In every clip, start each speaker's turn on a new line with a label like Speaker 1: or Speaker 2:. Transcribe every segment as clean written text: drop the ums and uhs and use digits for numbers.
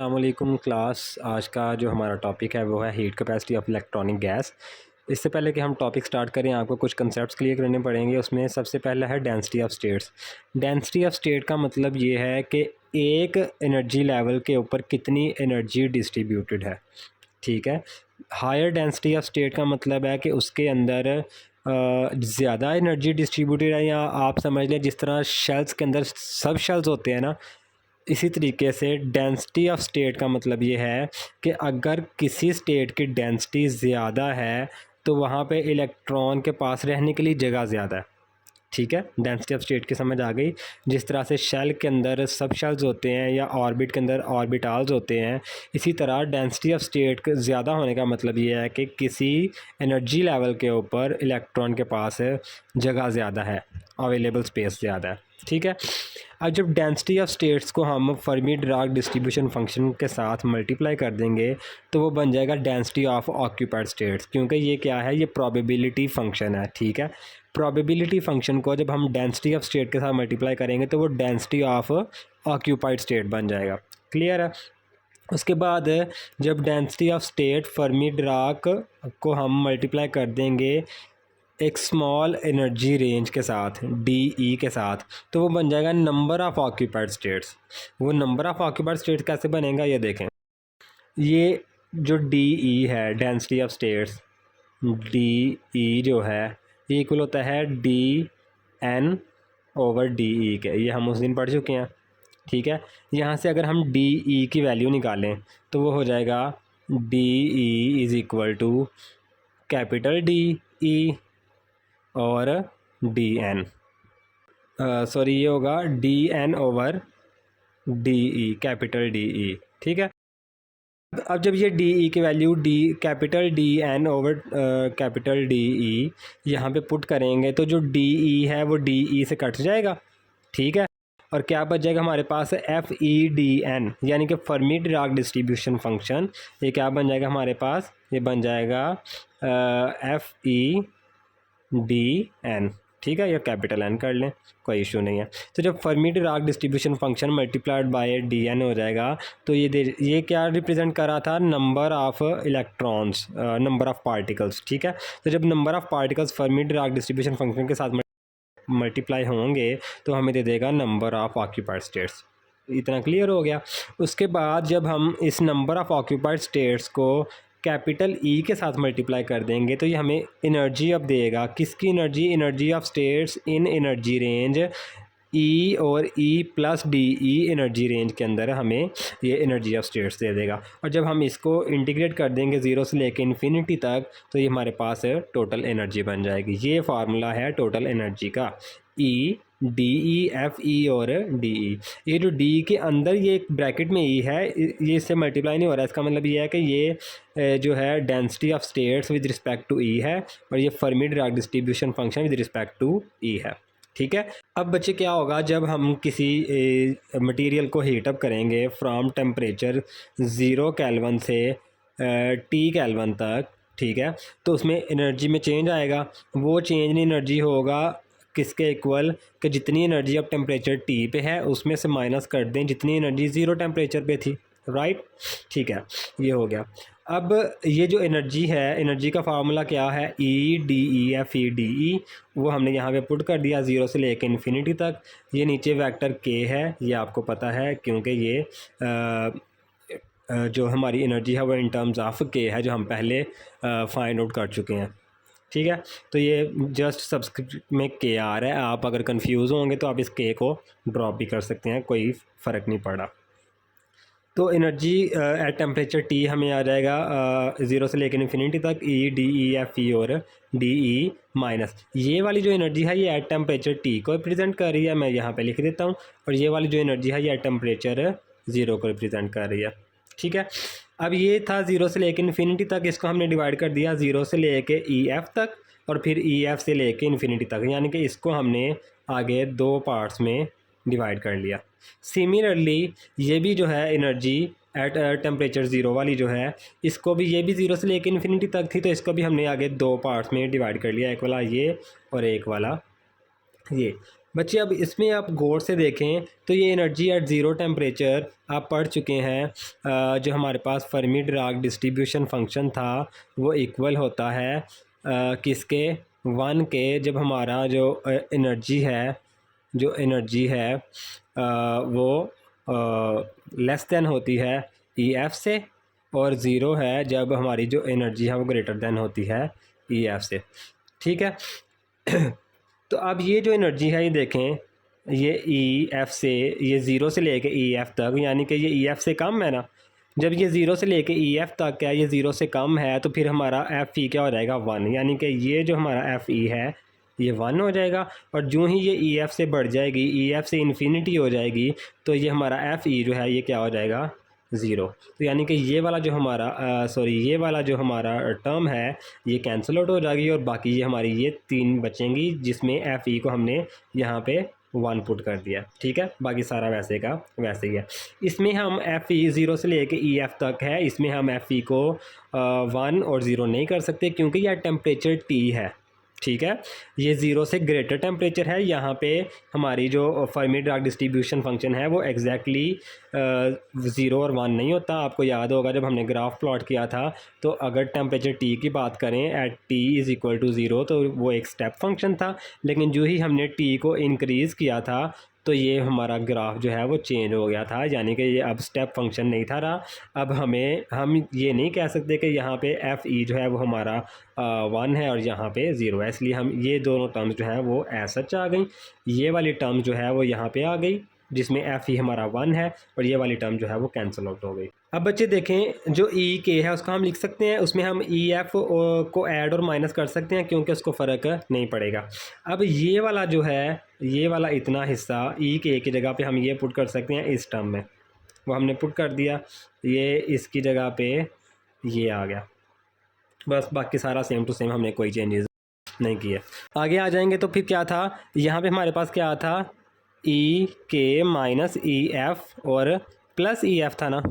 Speaker 1: अस्सलामुअलैकुम क्लास। आज का जो हमारा टॉपिक है वो है heat capacity of electronic gas. इससे पहले कि हम टॉपिक स्टार्ट करें आपको कुछ कंसेप्ट्स क्लियर करने पड़ेंगे। उसमें सबसे पहला है density of states. Density of state का मतलब ये है कि एक एनर्जी लेवल के ऊपर कितनी एनर्जी डिस्ट्रीब्यूटेड है। ठीक है। हायर डेंसिटी ऑफ स्टेट का मतलब है कि उसके अंदर ज़्यादा एनर्जी डिस्ट्रीब्यूटेड है, या आप समझ लें जिस तरह शेल्स के अंदर सब शेल्स होते हैं ना, इसी तरीके से डेंसिटी ऑफ स्टेट का मतलब ये है कि अगर किसी स्टेट की डेंसिटी ज़्यादा है तो वहाँ पे इलेक्ट्रॉन के पास रहने के लिए जगह ज़्यादा है। ठीक है, डेंसिटी ऑफ स्टेट की समझ आ गई। जिस तरह से शेल के अंदर सब शेल्स होते हैं या ऑर्बिट के अंदर ऑर्बिटल्स होते हैं, इसी तरह डेंसिटी ऑफ स्टेट ज़्यादा होने का मतलब ये है कि किसी एनर्जी लेवल के ऊपर इलेक्ट्रॉन के पास जगह ज़्यादा है, अवेलेबल स्पेस ज़्यादा है। ठीक है। अब जब डेंसिटी ऑफ स्टेट्स को हम फर्मी डिराक डिस्ट्रीब्यूशन फंक्शन के साथ मल्टीप्लाई कर देंगे तो वो बन जाएगा डेंसिटी ऑफ ऑक्यूपाइड स्टेट्स, क्योंकि ये क्या है, ये प्रोबेबिलिटी फंक्शन है। ठीक है। प्रोबेबिलिटी फंक्शन को जब हम डेंसिटी ऑफ स्टेट के साथ मल्टीप्लाई करेंगे तो वो डेंसिटी ऑफ ऑक्यूपाइड स्टेट बन जाएगा। क्लियर है। उसके बाद जब density of state Fermi Dirac को हम मल्टीप्लाई कर देंगे एक स्मॉल एनर्जी रेंज के साथ, डी ई के साथ, तो वो बन जाएगा नंबर ऑफ़ ऑक्यूपाइड स्टेट्स। वो नंबर ऑफ़ ऑक्यूपाइड स्टेट्स कैसे बनेगा ये देखें। ये जो डी ई है, density of states, D E जो है ये इक्वल होता है D N over D E के। ये हम उस दिन पढ़ चुके हैं। ठीक है। यहाँ से अगर हम डी ई की वैल्यू निकालें तो वो हो जाएगा D E is equal to capital D E और डी एन, सॉरी ये होगा D N over D E, capital D E. ठीक है। अब जब ये डी ई की value capital D N over capital D E यहाँ पे पुट करेंगे तो जो डी ई है वो डी ई से कट जाएगा। ठीक है। और क्या बच जाएगा हमारे पास, एफ ई डी एन, यानी कि फर्मी डिराक डिस्ट्रीब्यूशन फंक्शन। ये क्या बन जाएगा हमारे पास, ये बन जाएगा एफ ई डी एन। ठीक है, या कैपिटल एन कर लें, कोई इशू नहीं है। तो जब Fermi Dirac distribution function multiplied by D N हो जाएगा तो ये क्या रिप्रेजेंट कर रहा था, number of electrons, number of particles. ठीक है। तो जब number of particles Fermi Dirac distribution function के साथ मल्टीप्लाई होंगे तो हमें दे देगा नंबर ऑफ़ ऑक्यूपाइड स्टेट्स। इतना क्लियर हो गया। उसके बाद जब हम इस नंबर ऑफ़ ऑक्यूपाइड स्टेट्स को कैपिटल ई के साथ मल्टीप्लाई कर देंगे तो ये हमें एनर्जी अब देगा। किसकी energy, energy of states in energy range E और E plus d E energy range के अंदर हमें ये एनर्जी ऑफ स्टेट्स दे देगा। और जब हम इसको इंटीग्रेट कर देंगे ज़ीरो से लेकर इन्फिनिटी तक तो ये हमारे पास टोटल एनर्जी बन जाएगी। ये फार्मूला है टोटल एनर्जी का, E D E F E और डी ई। ये जो डी के अंदर ये एक ब्रैकेट में ई है, ये इससे मल्टीप्लाई नहीं हो रहा है। इसका मतलब ये है कि ये जो है density of states with respect to E है और ये Fermi Dirac distribution function with respect to E है। ठीक है। अब बच्चे क्या होगा, जब हम किसी मटेरियल को हीटअप करेंगे फ्रॉम टेम्परेचर 0 केल्विन से टी केल्विन तक, ठीक है, तो उसमें एनर्जी में चेंज आएगा। वो चेंज इन एनर्जी होगा किसके इक्वल, कि जितनी एनर्जी अब टेम्परेचर टी पे है उसमें से माइनस कर दें जितनी एनर्जी 0 टेम्परेचर पे थी। राइट। ठीक है, ये हो गया। अब ये जो एनर्जी है, एनर्जी का फार्मूला क्या है, E D E F E D E, वो हमने यहाँ पे पुट कर दिया 0 से लेकर इन्फिनिटी तक। ये नीचे वेक्टर के है, ये आपको पता है क्योंकि ये जो हमारी एनर्जी है वो इन टर्म्स ऑफ के है, जो हम पहले फाइंड आउट कर चुके हैं। ठीक है। तो ये जस्ट सब्सक्रिप्ट में के आ रहा है, आप अगर कंफ्यूज होंगे तो आप इस के को ड्रॉप भी कर सकते हैं, कोई फ़र्क नहीं पड़ा। तो एनर्जी एट टेम्परेचर टी हमें आ जाएगा 0 से लेकर इन्फिनिटी तक E D E F E और डी ई माइनस। ये वाली जो एनर्जी है ये एट टेम्परेचर टी को रिप्रेजेंट कर रही है, मैं यहाँ पे लिख देता हूँ। और ये वाली जो एनर्जी है ये एट टेम्परेचर 0 को रिप्रेजेंट कर रही है। ठीक है। अब ये था 0 से लेकर इन्फिनिटी तक, इसको हमने डिवाइड कर दिया 0 से लेकर ई एफ तक और फिर ई एफ से लेकर इन्फिनिटी तक, यानी कि इसको हमने आगे 2 पार्ट्स में डिवाइड कर लिया। सिमिलरली ये भी जो है एनर्जी एट टेम्परेचर 0 वाली जो है, इसको भी, ये भी 0 से लेकर इन्फिनिटी तक थी, तो इसको भी हमने आगे 2 पार्ट्स में डिवाइड कर लिया, एक वाला ये और एक वाला ये। बच्चे अब इसमें आप गौर से देखें तो ये एनर्जी एट ज़ीरो टेम्परेचर आप पढ़ चुके हैं। जो हमारे पास फर्मी डिराक डिस्ट्रीब्यूशन फंक्शन था वो इक्वल होता है किसके, वन के, जब हमारा जो एनर्जी है, जो एनर्जी है वो लेस देन होती है ई एफ से, और ज़ीरो है जब हमारी जो एनर्जी है वो ग्रेटर देन होती है ई एफ से। ठीक है। तो अब ये जो एनर्जी है ये देखें, ये ई एफ से, ये ज़ीरो से लेके ई एफ तक, यानी कि ये ई एफ से कम है ना। जब ये ज़ीरो से लेके ई एफ तक है, ये ज़ीरो से कम है, तो फिर हमारा एफ ई क्या हो जाएगा, वन, यानी कि ये जो हमारा एफ ई है ये वन हो जाएगा। और जो ही ये ई एफ से बढ़ जाएगी, ई एफ से इन्फिनिटी हो जाएगी, तो ये हमारा एफ ई जो है ये क्या हो जाएगा, ज़ीरो। तो यानी कि ये वाला जो हमारा ये वाला जो हमारा टर्म है ये कैंसिल आउट हो जाएगी, और बाकी ये हमारी ये तीन बचेंगी जिसमें एफ ई को हमने यहाँ पे वन पुट कर दिया। ठीक है, बाकी सारा वैसे का वैसे ही है। इसमें हम एफ ई ज़ीरो से लेके ई एफ तक है, इसमें हम एफ ई को वन और ज़ीरो नहीं कर सकते क्योंकि यह टेम्परेचर टी है। ठीक है, ये ज़ीरो से ग्रेटर टेम्परेचर है। यहाँ पे हमारी जो फर्मी डिराक डिस्ट्रीब्यूशन फंक्शन है वो एग्जैक्टली ज़ीरो और वन नहीं होता। आपको याद होगा जब हमने ग्राफ प्लॉट किया था, तो अगर टेम्परेचर टी की बात करें at T is equal to zero, तो वो एक स्टेप फंक्शन था। लेकिन जो ही हमने टी को इंक्रीज़ किया था तो ये हमारा ग्राफ जो है वो चेंज हो गया था, यानी कि ये अब स्टेप फंक्शन नहीं था रहा। अब हम ये नहीं कह सकते कि यहाँ पे एफ़ ई जो है वो हमारा वन है और यहाँ पे ज़ीरो है, इसलिए हम ये दोनों टर्म्स जो हैं वो एज सच आ गई। ये वाली टर्म जो है वो यहाँ पे आ गई जिसमें एफ़ ई हमारा वन है, और ये वाली टर्म जो है वो कैंसिल आउट हो गई। अब बच्चे देखें, जो ई के है उसका हम लिख सकते हैं, उसमें हम ई एफ को ऐड और माइनस कर सकते हैं क्योंकि उसको फ़र्क नहीं पड़ेगा। अब ये वाला जो है, ये वाला इतना हिस्सा ई के की जगह पे हम ये पुट कर सकते हैं इस टर्म में, वो हमने पुट कर दिया, ये इसकी जगह पे ये आ गया। बस बाकी सारा सेम टू सेम, हमने कोई चेंजेस नहीं किए। आगे आ जाएंगे तो फिर क्या था, यहाँ पे हमारे पास क्या था, ई के माइनस ई एफ़ और प्लस ई एफ़ था ना।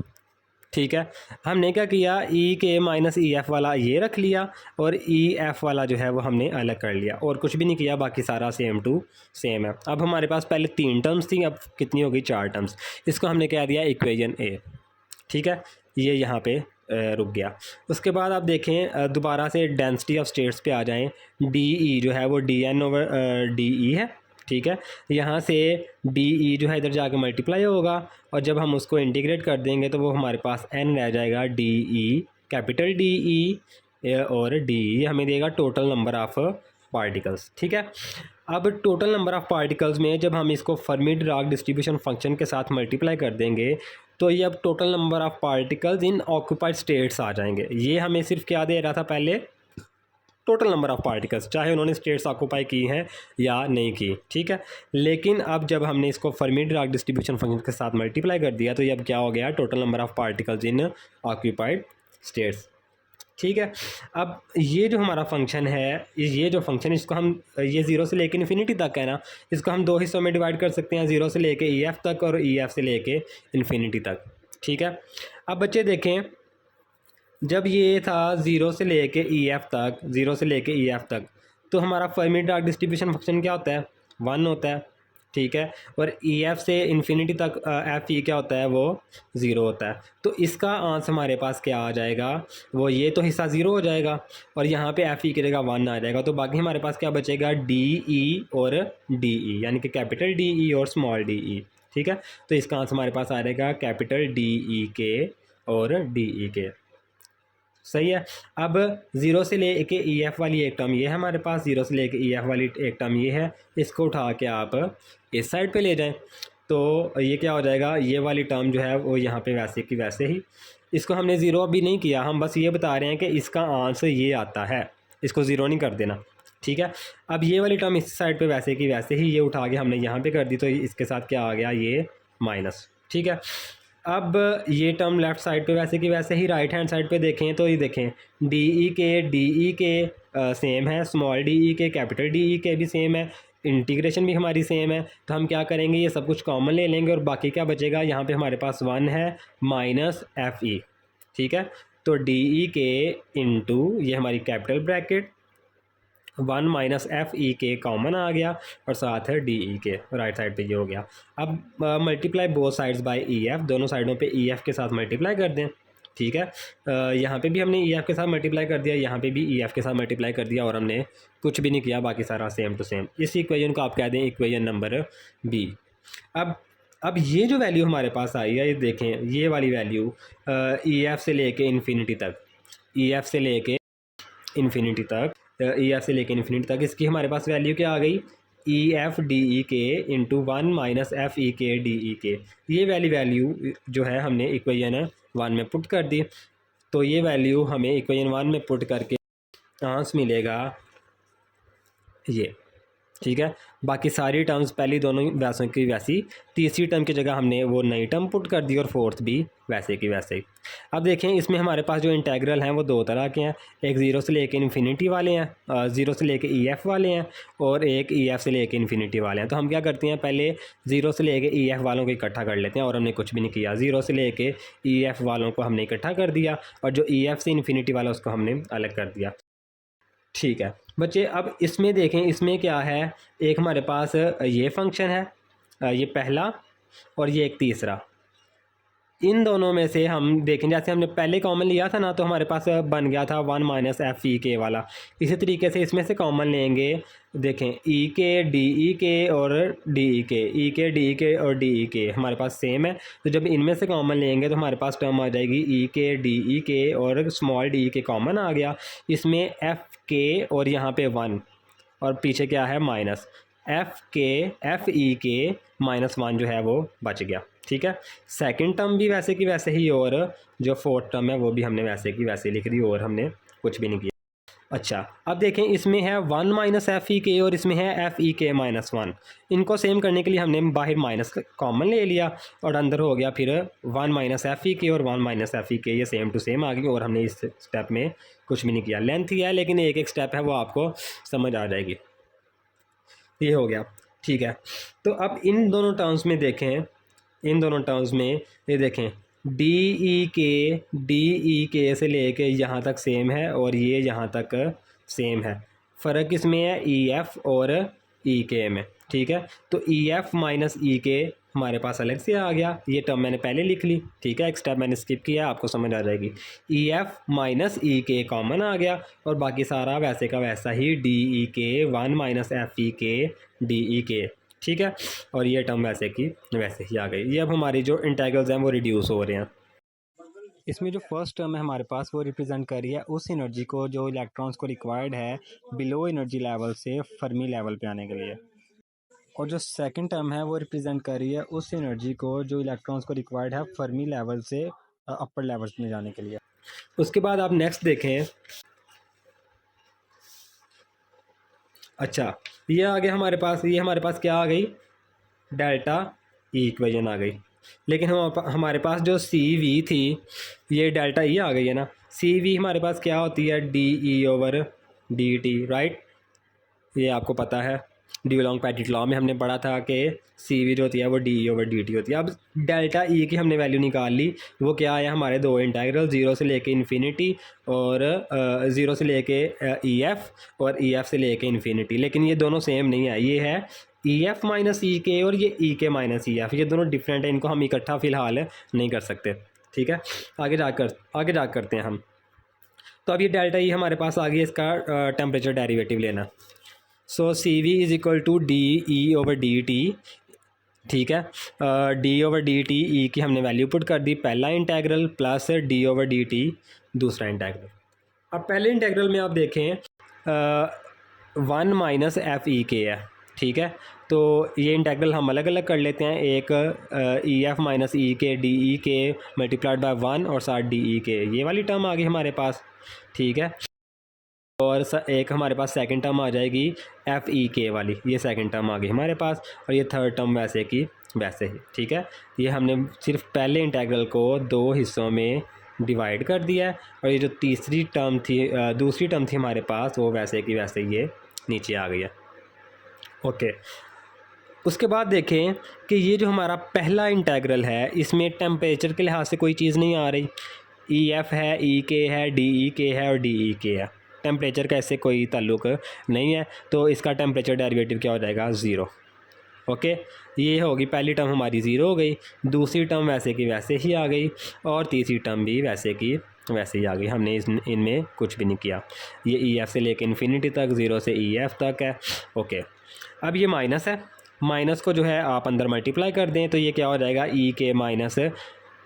Speaker 1: ठीक है, हमने क्या किया, ई के माइनस ई एफ़ वाला ये रख लिया और ई एफ़ वाला जो है वो हमने अलग कर लिया, और कुछ भी नहीं किया, बाकी सारा सेम टू सेम है। अब हमारे पास पहले तीन टर्म्स थी, अब कितनी हो गई, चार टर्म्स। इसको हमने कह दिया इक्वेशन ए। ठीक है, ये यहाँ पे रुक गया। उसके बाद आप देखें, दोबारा से डेंसिटी ऑफ स्टेट्स पे आ जाएं। डी ई जो है वो D N over D E है। ठीक है, यहाँ से डी ई जो है इधर जाके मल्टीप्लाई होगा, और जब हम उसको इंटीग्रेट कर देंगे तो वो हमारे पास एन रह जाएगा, D E, capital D E, और डी ई हमें देगा टोटल नंबर ऑफ़ पार्टिकल्स। ठीक है, अब टोटल नंबर ऑफ़ पार्टिकल्स में जब हम इसको फर्मी डिराक डिस्ट्रीब्यूशन फंक्शन के साथ मल्टीप्लाई कर देंगे तो ये अब total number of particles in occupied states आ जाएंगे। ये हमें सिर्फ क्या दे रहा था पहले, टोटल नंबर ऑफ़ पार्टिकल्स, चाहे उन्होंने स्टेट्स ऑक्यूपाई की हैं या नहीं की। ठीक है, लेकिन अब जब हमने इसको फर्मी डिराक डिस्ट्रीब्यूशन फंक्शन के साथ मल्टीप्लाई कर दिया तो ये अब क्या हो गया, total number of particles in occupied states. ठीक है, अब ये जो हमारा फंक्शन है, ये जो फंक्शन इसको हम, ये ज़ीरो से लेके इन्फिनिटी तक है ना, इसको हम दो हिस्सों में डिवाइड कर सकते हैं, ज़ीरो से लेके ई एफ़ तक और ई एफ़ से लेके इन्फिनिटी तक। ठीक है, अब बच्चे देखें, जब ये था ज़ीरो से लेके ई एफ़ तक, ज़ीरो से लेके ई एफ़ तक, तो हमारा फर्मी डिराक डिस्ट्रीब्यूशन फंक्शन क्या होता है, वन होता है। ठीक है, और ई एफ़ से इन्फिनिटी तक एफ़ ई क्या होता है, वो ज़ीरो होता है। तो इसका आंसर हमारे पास क्या आ जाएगा, वो ये तो हिस्सा ज़ीरो हो जाएगा और यहाँ पे एफ़ ई की जगह वन आ जाएगा, तो बाकी हमारे पास क्या बचेगा, डी ई और डी ई, यानी कि कैपिटल डी ई और स्मॉल डी ई। ठीक है, तो इसका आंसर हमारे पास आ जाएगा कैपिटल डी ई के और डी ई के। सही है, अब ज़ीरो से लेके ई एफ़ वाली एक टर्म ये है हमारे पास, ज़ीरो से लेके ई एफ़ वाली एक टर्म ये है, इसको उठा के आप इस साइड पे ले जाएं तो ये क्या हो जाएगा, ये वाली टर्म जो है वो यहाँ पे वैसे की वैसे ही, इसको हमने ज़ीरो अभी नहीं किया, हम बस ये बता रहे हैं कि इसका आंसर ये आता है, इसको ज़ीरो नहीं कर देना। ठीक है, अब ये वाली टर्म इस साइड पे वैसे की वैसे ही, ये उठा के हमने यहाँ पे कर दी, तो इसके साथ क्या आ गया, ये माइनस। ठीक है, अब ये टर्म लेफ़्ट साइड पे वैसे की वैसे ही, राइट हैंड साइड पे देखें तो ये देखें, डी ई के सेम है, स्मॉल डी ई के, कैपिटल डी ई के भी सेम है, इंटीग्रेशन भी हमारी सेम है। तो हम क्या करेंगे, ये सब कुछ कॉमन ले लेंगे और बाकी क्या बचेगा, यहाँ पे हमारे पास वन है माइनस एफ़ ई। ठीक है, तो डी ई के इंटू ये हमारी capital bracket one minus F E के कॉमन आ गया और साथ है डी ई के, राइट साइड पे ये हो गया। अब multiply both sides by E F, दोनों साइडों पे ई एफ के साथ मल्टीप्लाई कर दें। ठीक है, यहाँ पे भी हमने ई एफ के साथ मल्टीप्लाई कर दिया, यहाँ पे भी ई एफ के साथ मल्टीप्लाई कर दिया और हमने कुछ भी नहीं किया, बाकी सारा सेम टू सेम। इस इक्वेशन को आप कह दें इक्वेशन नंबर बी। अब ये जो वैल्यू हमारे पास आई है, ये देखें, ये वाली वैल्यू ई एफ से लेके इन्फिनिटी तक, ई एफ से लेके इन्फिनिटी तक, ई एफ से लेके इन्फिनिटी तक, इसकी हमारे पास वैल्यू क्या आ गई, ई एफ डी ई के into one minus F E के डी ई के। ये वैल्यू जो है हमने इक्वेशन वन में पुट कर दी, तो ये वैल्यू हमें इक्वेशन वन में पुट करके आंसर मिलेगा ये। ठीक है, बाकी सारी टर्म्स पहली दोनों वैसों की वैसी, तीसरी टर्म की जगह हमने वो नई टर्म पुट कर दी और फोर्थ भी वैसे की वैसे ही। अब देखें, इसमें हमारे पास जो इंटेग्रल हैं वो दो तरह के हैं, एक ज़ीरो से लेके इन्फिनिटी वाले हैं, ज़ीरो से लेके ई एफ़ वाले हैं, और एक ई एफ़ से लेके इन्फिनिटी वाले हैं। तो हम क्या करते हैं, पहले ज़ीरो से लेके ई एफ़ वालों को इकट्ठा कर लेते हैं, और हमने कुछ भी नहीं किया, ज़ीरो से लेके ई एफ़ वालों को हमने इकट्ठा कर दिया और जो ई एफ़ से इन्फिनिटी वाला उसको हमने अलग कर दिया। ठीक है बच्चे, अब इसमें देखें, इसमें क्या है, एक हमारे पास ये फंक्शन है, ये पहला, और ये एक तीसरा। इन दोनों में से हम देखें, जैसे हमने पहले कॉमन लिया था ना, तो हमारे पास बन गया था वन माइनस एफ ई के वाला। इसी तरीके से इसमें से कॉमन लेंगे, देखें ई के डी ई के और डी ई के, ई के डी ई के और डी ई के हमारे पास सेम है, तो जब इनमें से कॉमन लेंगे तो हमारे पास टर्म आ जाएगी ई के डी ई के, और स्मॉल डी ई के कॉमन आ गया, इसमें एफ के और यहाँ पे वन, और पीछे क्या है माइनस, एफ ई के माइनस वन जो है वो बच गया। ठीक है, सेकंड टर्म भी वैसे की वैसे ही, और जो फोर्थ टर्म है वो भी हमने वैसे की वैसे लिख दी, और हमने कुछ भी नहीं किया। अच्छा, अब देखें, इसमें है वन माइनस एफ ई के और इसमें है एफ ई के माइनस वन। इनको सेम करने के लिए हमने बाहर माइनस कॉमन ले लिया और अंदर हो गया फिर वन माइनस एफ ई के और वन माइनस एफ ई के, ये सेम टू सेम आ गई, और हमने इस स्टेप में कुछ भी नहीं किया। लेंथ ही है लेकिन एक एक स्टेप है वो आपको समझ आ जाएगी। ये हो गया। ठीक है, तो अब इन दोनों टर्म्स में देखें, इन दोनों टर्म्स में ये देखें, डी ई के से लेके यहाँ तक सेम है और ये यहाँ तक सेम है, फ़र्क इसमें है ई एफ़ और ई के में। ठीक है, तो ई एफ़ माइनस ई के हमारे पास अलग से आ गया, ये टर्म मैंने पहले लिख ली। ठीक है, एक स्टेप मैंने स्किप किया, आपको समझ आ जाएगी। ई एफ़ माइनस ई के कॉमन आ गया और बाकी सारा वैसे का वैसा ही, डी ई के वन माइनस एफ ई के डी ई के। ठीक है, और ये टर्म वैसे की वैसे ही आ गई। ये अब हमारी जो इंटेग्रल्स हैं वो रिड्यूस हो रहे हैं। इसमें जो फर्स्ट टर्म है हमारे पास वो रिप्रेजेंट कर रही है उस एनर्जी को जो इलेक्ट्रॉन्स को रिक्वायर्ड है बिलो एनर्जी लेवल से फर्मी लेवल पे आने के लिए, और जो सेकंड टर्म है वो रिप्रेजेंट कर रही है उस एनर्जी को जो इलेक्ट्रॉन्स को रिक्वायर्ड है फर्मी लेवल से अपर लेवल्स में जाने के लिए। उसके बाद आप नेक्स्ट देखें, अच्छा ये आ गया हमारे पास, ये हमारे पास क्या आ गई, डेल्टा ई इक्वेशन आ गई। लेकिन हमारे पास जो सी वी थी, ये डेल्टा ई आ गई है ना। सी वी हमारे पास क्या होती है, D E over d T, right, ये आपको पता है, डी-लॉन्ग-पैटिट लॉ में हमने पढ़ा था कि सी वी जो होती है वो D E over d T होती है। अब डेल्टा ई की हमने वैल्यू निकाल ली, वो क्या है, हमारे दो इंटेग्रल, ज़ीरो से लेके इन्फिनिटी और ज़ीरो से लेके ई एफ़ और ई एफ़ से लेके इन्फिनिटी। लेकिन ये दोनों सेम नहीं है, ये है ई एफ़ माइनस ई के और ये ई के माइनस ई एफ़, ये दोनों डिफरेंट है, इनको हम इकट्ठा फ़िलहाल नहीं कर सकते। ठीक है, आगे जा करते हैं हम। तो अब ये डेल्टा ई हमारे पास आ गया, इसका टेम्परेचर डेरिवेटिव लेना। So C V is equal to d E over d T. ठीक है, d over d T E की हमने वैल्यू पुट कर दी, पहला integral plus d over d T दूसरा इंटेग्रल। अब पहले इंटेग्रल में आप देखें वन माइनस एफ ई के है। ठीक है, तो ये इंटेग्रल हम अलग अलग कर लेते हैं, एक ई एफ माइनस ई के डी ई के मल्टीप्लाइड बाय वन और साथ डी ई के, ये वाली टर्म आ गई हमारे पास। ठीक है, और एक हमारे पास सेकंड टर्म आ जाएगी एफ़ ई के वाली, ये सेकंड टर्म आ गई हमारे पास, और ये थर्ड टर्म वैसे की वैसे ही। ठीक है, ये हमने सिर्फ पहले इंटेग्रल को दो हिस्सों में डिवाइड कर दिया है, और ये जो तीसरी टर्म थी, दूसरी टर्म थी हमारे पास, वो वैसे की वैसे ये नीचे आ गई है। ओके, उसके बाद देखें कि ये जो हमारा पहला इंटेग्रल है, इसमें टेम्परेचर के लिहाज से कोई चीज़ नहीं आ रही, ई एफ़ है, ई के है, डी ई के है और डी ई के है। टेम्परेचर का इससे कोई ताल्लुक़ नहीं है, तो इसका टेम्परेचर डेरिवेटिव क्या हो जाएगा, ज़ीरो। ओके, ये होगी पहली टर्म हमारी ज़ीरो हो गई, दूसरी टर्म वैसे की वैसे ही आ गई, और तीसरी टर्म भी वैसे की वैसे ही आ गई। हमने इनमें कुछ भी नहीं किया। ये ई एफ़ से लेकर इन्फिनिटी तक, ज़ीरो से ई एफ़ तक है। ओके, अब ये माइनस है, माइनस को जो है आप अंदर मल्टीप्लाई कर दें तो ये क्या हो जाएगा, ई के माइनस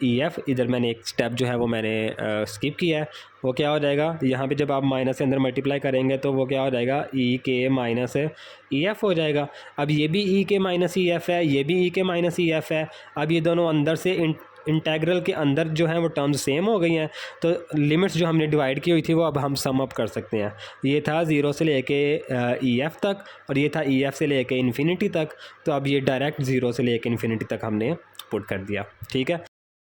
Speaker 1: ई एफ़। इधर मैंने एक स्टेप जो है वो मैंने स्किप किया है। वो क्या हो जाएगा, यहाँ पे जब आप माइनस से अंदर मल्टीप्लाई करेंगे तो वो क्या हो जाएगा, ई के माइनस ई एफ़ हो जाएगा। अब ये भी ई के माइनस ई एफ़ है, ये भी ई के माइनस ई एफ़ है। अब ये दोनों अंदर से इंटेग्रल के अंदर जो है वो टर्म्स सेम हो गई हैं, तो लिमिट्स जो हमने डिवाइड की हुई थी वो अब हम सम अप कर सकते हैं। ये था ज़ीरो से लेके ई एफ़ तक, और ये था ई एफ़ से लेके इन्फिनिटी तक। तो अब ये डायरेक्ट ज़ीरो से लेके इन्फिनिटी तक हमने पुट कर दिया। ठीक है,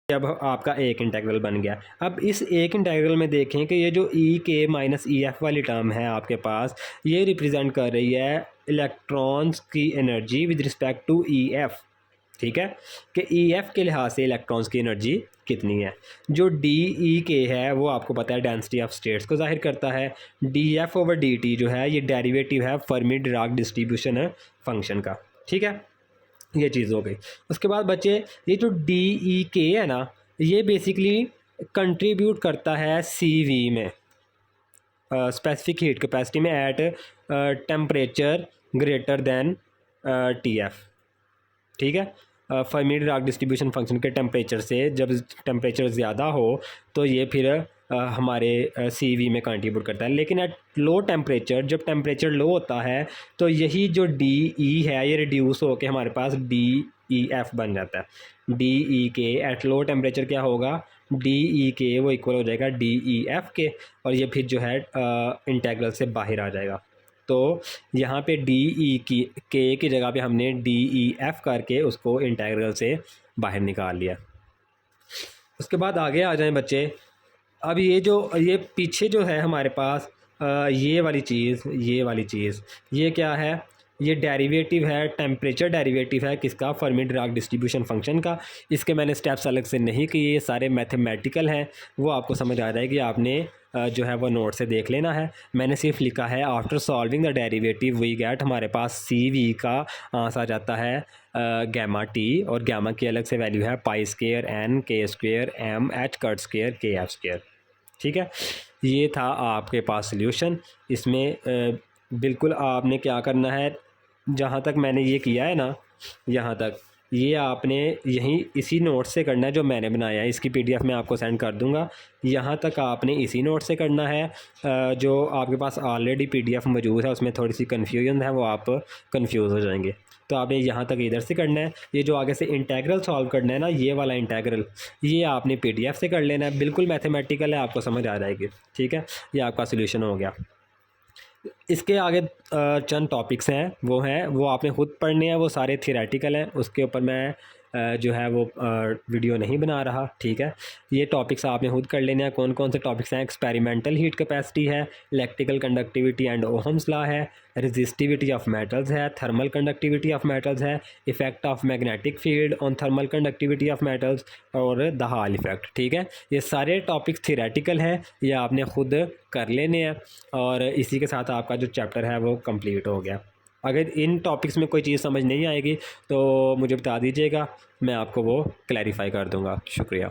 Speaker 1: अब आपका एक इंटेग्रल बन गया। अब इस एक इंटेग्रल में देखें कि ये जो ई के माइनस ई एफ़ वाली टर्म है आपके पास, ये रिप्रेजेंट कर रही है इलेक्ट्रॉन्स की energy with respect to E F. ठीक है, कि ई एफ़ के लिहाज से इलेक्ट्रॉन्स की एनर्जी कितनी है। जो डी ई के है वो आपको पता है डेंसिटी ऑफ स्टेट्स को जाहिर करता है। D F over d T जो है ये डेरिवेटिव है फर्मी डिराक डिस्ट्रीब्यूशन फंक्शन का। ठीक है, ये चीज़ हो गई। उसके बाद बच्चे, ये जो डी ई के है ना, ये बेसिकली कंट्रीब्यूट करता है सी वी में, स्पेसिफिक हीट कैपेसिटी में at temperature greater than T F. ठीक है, फर्मी डिराक डिस्ट्रीब्यूशन फंक्शन के टेम्परेचर से जब टेम्परेचर ज़्यादा हो तो ये फिर हमारे सी वी में कंट्रीब्यूट करता है। लेकिन एट लो टेम्परेचर, जब टेम्परेचर लो होता है तो यही जो डी ई है ये रिड्यूस होकर हमारे पास डी ई एफ़ बन जाता है। डी ई के एट लो टेम्परेचर क्या होगा, डी ई के वो इक्वल हो जाएगा डी ई एफ़ के, और ये फिर जो है इंटेग्रल से बाहर आ जाएगा। तो यहाँ पे डी ई की जगह पे हमने डी ई एफ़ करके उसको इंटेग्रल से बाहर निकाल लिया। उसके बाद आगे आ जाएं बच्चे। अब ये पीछे जो है हमारे पास ये वाली चीज़ ये क्या है, ये डेरिवेटिव है, टेम्परेचर डेरिवेटिव है किसका, फर्मी डिराक डिस्ट्रीब्यूशन फंक्शन का। इसके मैंने स्टेप्स अलग से नहीं किए, ये सारे मैथमेटिकल हैं, वो आपको समझ आ जाएगी, आपने जो है वो नोट से देख लेना है। मैंने सिर्फ लिखा है after solving the derivative we get, हमारे पास सी वी का आंसर आ जाता है गैमा टी, और गैमा की अलग से वैल्यू है pi square N K square M H cut square K F square. ठीक है, ये था आपके पास सल्यूशन। इसमें बिल्कुल आपने क्या करना है, जहाँ तक मैंने ये किया है ना, यहाँ तक ये आपने यहीं इसी नोट से करना है जो मैंने बनाया है। इसकी पीडीएफ मैं आपको सेंड कर दूँगा। यहाँ तक आपने इसी नोट से करना है। जो आपके पास ऑलरेडी पीडीएफ मौजूद है उसमें थोड़ी सी कन्फ्यूजन है, वो आप कंफ्यूज हो जाएंगे। तो आपने यहाँ तक इधर से करना है। ये जो आगे से इंटेग्रल सॉल्व करना है ना, ये वाला इंटेग्रल, ये आपने पीडीएफ से कर लेना है। बिल्कुल मैथमेटिकल है, आपको समझ आ जाएगी। ठीक है, ये आपका सोल्यूशन हो गया। इसके आगे चंद टॉपिक्स हैं, वो आपने खुद पढ़ने हैं, वो सारे थियरेटिकल हैं, उसके ऊपर मैं जो है वो वीडियो नहीं बना रहा। ठीक है, ये टॉपिक्स आपने खुद कर लेने हैं। कौन कौन से टॉपिक्स हैं, एक्सपेरिमेंटल हीट कैपेसिटी है, electrical conductivity and Ohm's law है, रेजिस्टिविटी ऑफ मेटल्स है, थर्मल कंडक्टिविटी ऑफ मेटल्स है, effect of magnetic field on thermal conductivity of metals, और द हॉल इफेक्ट। ठीक है, ये सारे टॉपिक्स थियरेटिकल हैं, ये आपने खुद कर लेने हैं, और इसी के साथ आपका जो चैप्टर है वो कंप्लीट हो गया। अगर इन टॉपिक्स में कोई चीज़ समझ नहीं आएगी तो मुझे बता दीजिएगा, मैं आपको वो क्लैरिफाई कर दूँगा। शुक्रिया।